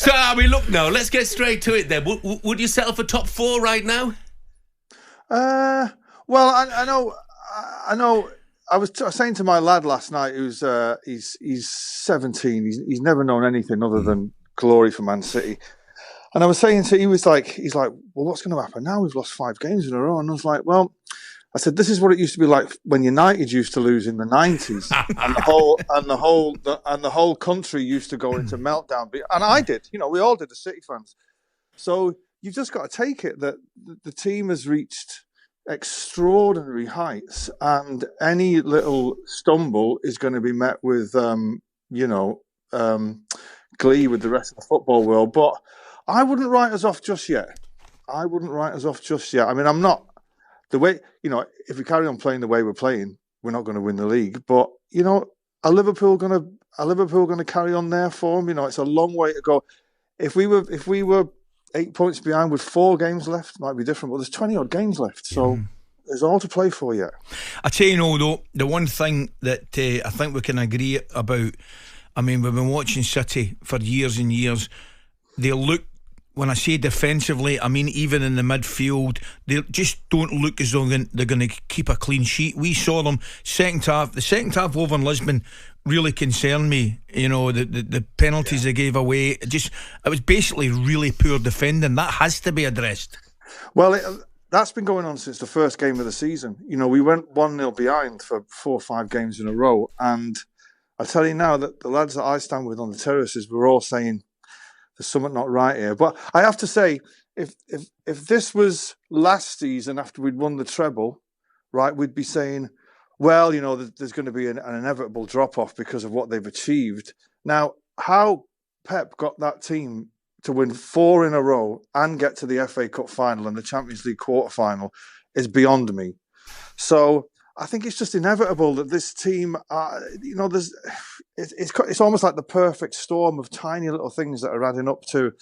So, I mean, look, now, let's get straight to it then. Would you settle for top 4 right now? Well, I know. I was saying to my lad last night, who's he's 17. He's never known anything other than glory for Man City. And I was saying to he's like, well, what's going to happen now? We've lost 5 games in a row. And I was like, well, I said, this is what it used to be like when United used to lose in the 90s, and the whole country used to go into meltdown. And I did, we all did, the City fans. So you've just got to take it that the team has reached extraordinary heights, and any little stumble is going to be met with, glee with the rest of the football world. But I wouldn't write us off just yet. I mean, I'm not the way, if we carry on playing the way we're playing, we're not going to win the league. But, are Liverpool going to carry on their form? It's a long way to go. If we were 8 points behind with 4 games left, it might be different, but there's 20 odd games left. So there's all to play for yet. I tell you, though, the one thing that I think we can agree about, I mean, we've been watching City for years and years. They look, when I say defensively, I mean even in the midfield, they just don't look as though they're going to keep a clean sheet. We saw them the second half over in Lisbon really concerned me. The penalties they gave away, it was basically really poor defending. That has to be addressed. Well, that's been going on since the first game of the season. We went 1-0 behind for 4 or 5 games in a row, and I tell you now that the lads that I stand with on the terraces were all saying there's something not right here. But I have to say, if this was last season after we'd won the treble, right, we'd be saying, well, there's going to be an inevitable drop-off because of what they've achieved. Now, how Pep got that team to win 4 in a row and get to the FA Cup final and the Champions League quarter-final is beyond me. So I think it's just inevitable that this team, it's almost like the perfect storm of tiny little things that are adding up to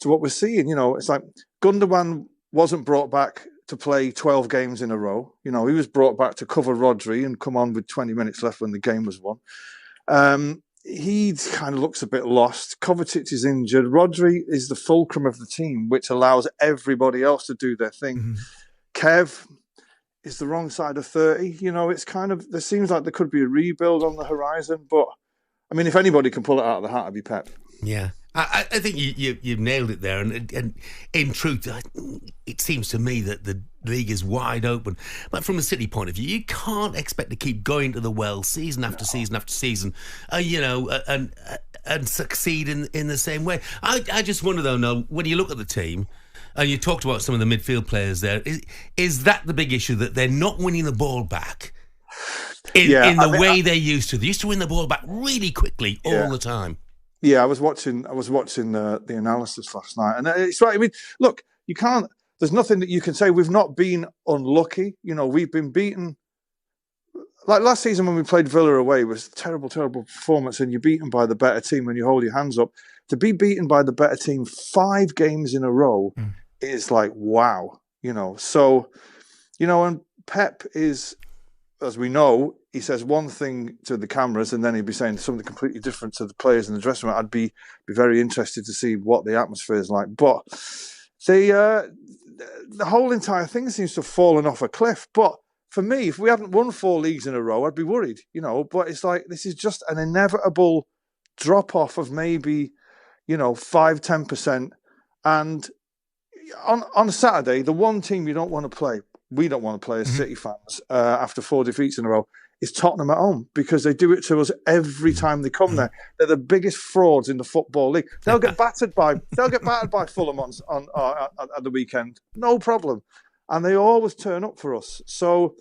what we're seeing. It's like Gundogan wasn't brought back to play 12 games in a row. He was brought back to cover Rodri and come on with 20 minutes left when the game was won. He kind of looks a bit lost. Kovacic is injured. Rodri is the fulcrum of the team, which allows everybody else to do their thing. Mm-hmm. Kev is the wrong side of 30. It's kind of, there seems like there could be a rebuild on the horizon, but I mean, if anybody can pull it out of the hat, it'd be Pep. Yeah, I think you've nailed it there, and in truth, it seems to me that the league is wide open. But from a City point of view, you can't expect to keep going to the well season after season after season, and succeed in the same way. I just wonder though, Noel, when you look at the team, and you talked about some of the midfield players there, is that the big issue, that they're not winning the ball back in the way they used to? They used to win the ball back really quickly all the time. Yeah, I was watching the analysis last night, and it's right. I mean, look, you can't. There's nothing that you can say. We've not been unlucky. We've been beaten. Like last season when we played Villa away, it was a terrible, terrible performance, and you're beaten by the better team when you hold your hands up. To be beaten by the better team 5 games in a row is like, wow. So, and Pep is, as we know, he says one thing to the cameras and then he'd be saying something completely different to the players in the dressing room. I'd be very interested to see what the atmosphere is like. But the whole entire thing seems to have fallen off a cliff. But for me, if we hadn't won 4 leagues in a row, I'd be worried, But it's like, this is just an inevitable drop-off of maybe, 5-10%. And on Saturday, the one team you don't want to play, we don't want to play as City fans after 4 defeats in a row, is Tottenham at home, because they do it to us every time they come there. They're the biggest frauds in the Football League. They'll get battered by Fulham on at the weekend, no problem, and they always turn up for us. So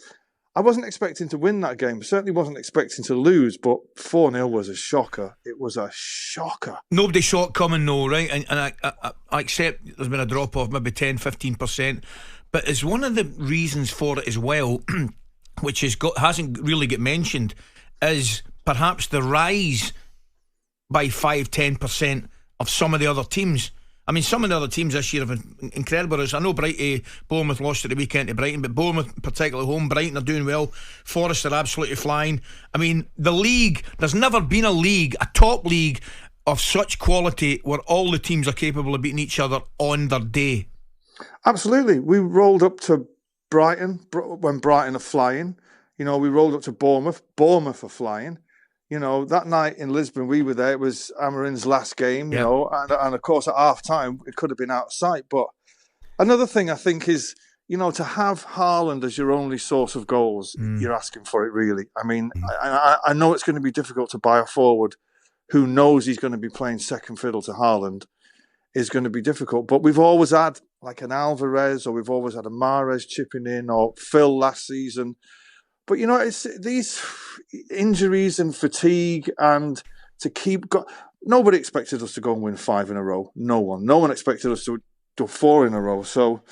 I wasn't expecting to win that game. Certainly wasn't expecting to lose, but 4-0 was a shocker. It was a shocker. Nobody saw it coming, no, right? And I accept there's been a drop off, maybe 10-15%, but it's one of the reasons for it as well, which hasn't really get mentioned, is perhaps the rise by 5-10% of some of the other teams. I mean, some of the other teams this year have been incredible. I know Bournemouth lost at the weekend to Brighton, but Bournemouth, particularly home, Brighton are doing well. Forest are absolutely flying. I mean, the league, there's never been a top league of such quality where all the teams are capable of beating each other on their day. Absolutely. We rolled up to Brighton when Brighton are flying. We rolled up to Bournemouth. Bournemouth are flying. That night in Lisbon, we were there. It was Amarin's last game, and of course at half time, it could have been out of sight. But another thing I think is, to have Haaland as your only source of goals, you're asking for it, really. I mean, I know it's going to be difficult to buy a forward who knows he's going to be playing second fiddle to Haaland. Is going to be difficult. But we've always had like an Alvarez, or we've always had a Mahrez chipping in, or Phil last season. But, it's these injuries and fatigue, and to keep... Nobody expected us to go and win 5 in a row. No one. No one expected us to do 4 in a row. So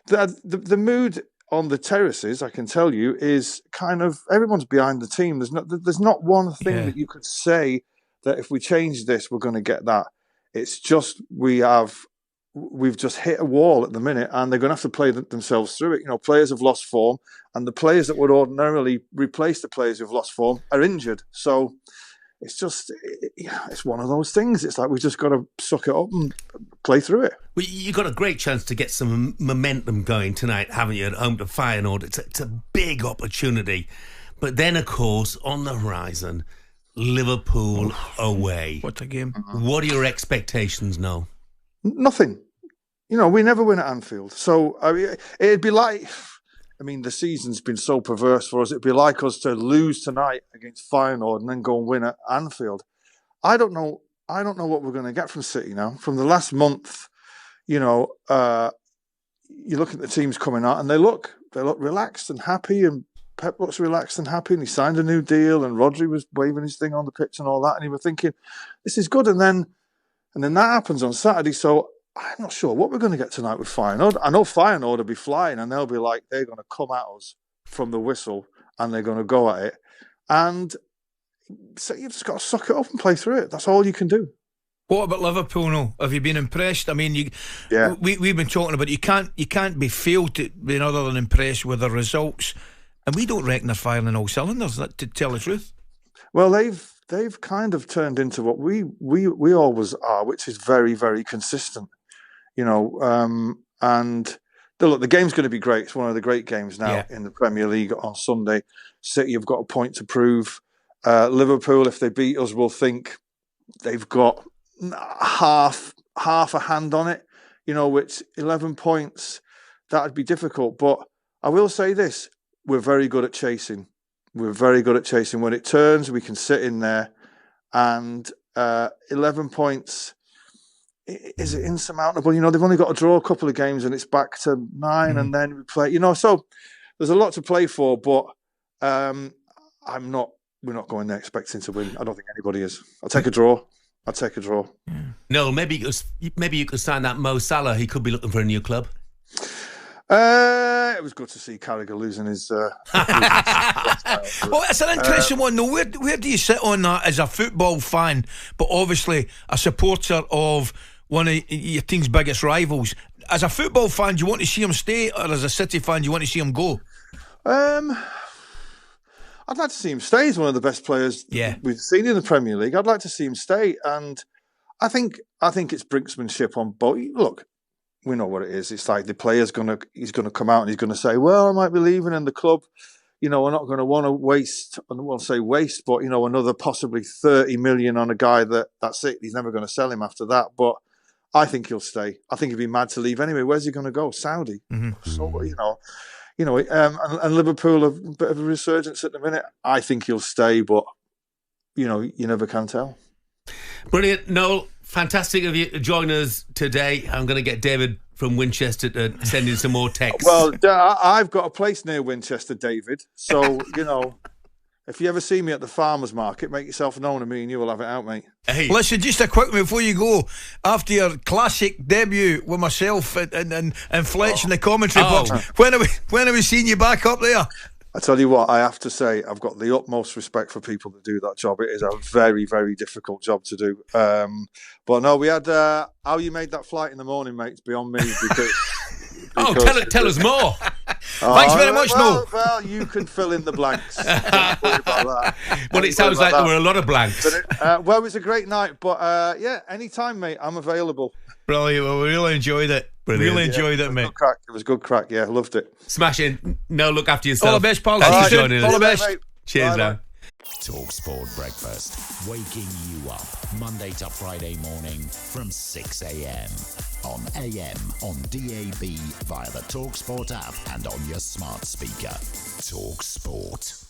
the mood on the terraces, I can tell you, is kind of... Everyone's behind the team. There's not one thing that you could say that if we change this, we're going to get that. It's just we've just hit a wall at the minute, and they're going to have to play themselves through it. Players have lost form, and the players that would ordinarily replace the players who've lost form are injured. So it's just, it's one of those things. It's like we've just got to suck it up and play through it. Well, you got a great chance to get some momentum going tonight, haven't you, at home to Feyenoord? It's a big opportunity. But then, of course, on the horizon, Liverpool away. What a game. What are your expectations now? Nothing. We never win at Anfield. So it'd be like, the season's been so perverse for us. It'd be like us to lose tonight against Feyenoord and then go and win at Anfield. I don't know what we're going to get from City now. From the last month, you look at the teams coming out, and they look relaxed and happy, and Pep looks relaxed and happy, and he signed a new deal, and Rodri was waving his thing on the pitch and all that, and you were thinking, this is good. And then that happens on Saturday. So I'm not sure what we're going to get tonight with Feyenoord. I know Feyenoord will be flying, and they'll be like, they're going to come at us from the whistle, and they're going to go at it. And so you've just got to suck it up and play through it. That's all you can do. What about Liverpool now? Have you been impressed? We've been talking about you can't be failed to be other than impressed with the results. And we don't reckon they're firing on all cylinders, to tell the truth. Well, they've kind of turned into what we always are, which is very, very consistent. And the game's going to be great. It's one of the great games now in the Premier League on Sunday. City have got a point to prove. Liverpool, if they beat us, will think they've got half a hand on it. Which 11 points, that'd be difficult. But I will say this. We're very good at chasing. When it turns, we can sit in there, and 11 points, is it insurmountable? They've only got to draw a couple of games, and it's back to 9, and then we play. So there's a lot to play for, but we're not going there expecting to win. I don't think anybody is. I'll take a draw. No, maybe you could sign that Mo Salah. He could be looking for a new club. It was good to see Carragher losing his. Well, it's an interesting one. Though, where do you sit on that as a football fan, but obviously a supporter of one of your team's biggest rivals? As a football fan, do you want to see him stay, or as a City fan, do you want to see him go? I'd like to see him stay. He's one of the best players we've seen in the Premier League. I'd like to see him stay, and I think it's brinksmanship on both. Look. We know what it is. It's like the player's he's going to come out and he's going to say, well, I might be leaving, and the club, we're not going to want to waste, I don't want to say waste, but, another possibly 30 million on a guy that's it. He's never going to sell him after that. But I think he'll stay. I think he'd be mad to leave anyway. Where's he going to go? Saudi. Mm-hmm. So, and Liverpool have a bit of a resurgence at the minute. I think he'll stay, but, you never can tell. Brilliant. Noel, fantastic of you to join us today. I'm going to get David from Winchester to send in some more texts. Well, I've got a place near Winchester, David. So, if you ever see me at the farmer's market, make yourself known to me and you will have it out, mate. Hey. Listen, just a quick one before you go. After your classic debut with myself and Fletch in the commentary box, when are we seeing you back up there? I tell you what, I have to say, I've got the utmost respect for people that do that job. It is a very, very difficult job to do. But no, we had how you made that flight in the morning, mate. It's beyond me. Because tell us more. Thanks very much, Noel. Well, you can fill in the blanks. Don't worry about that. Well, it sounds like there were a lot of blanks. Well, it was a great night, but yeah, anytime, mate, I'm available. Brilliant. Well, we really enjoyed it. Brilliant. Really enjoyed it, mate. It was good crack. Yeah, loved it. Smashing. No, look after yourself. All the best, pal. Thanks for See you joining soon. us. All the best. Mate. Cheers, Bye, now. talkSPORT Breakfast, waking you up Monday to Friday morning from 6 a.m. on AM, on DAB, via the talkSPORT app and on your smart speaker. talkSPORT.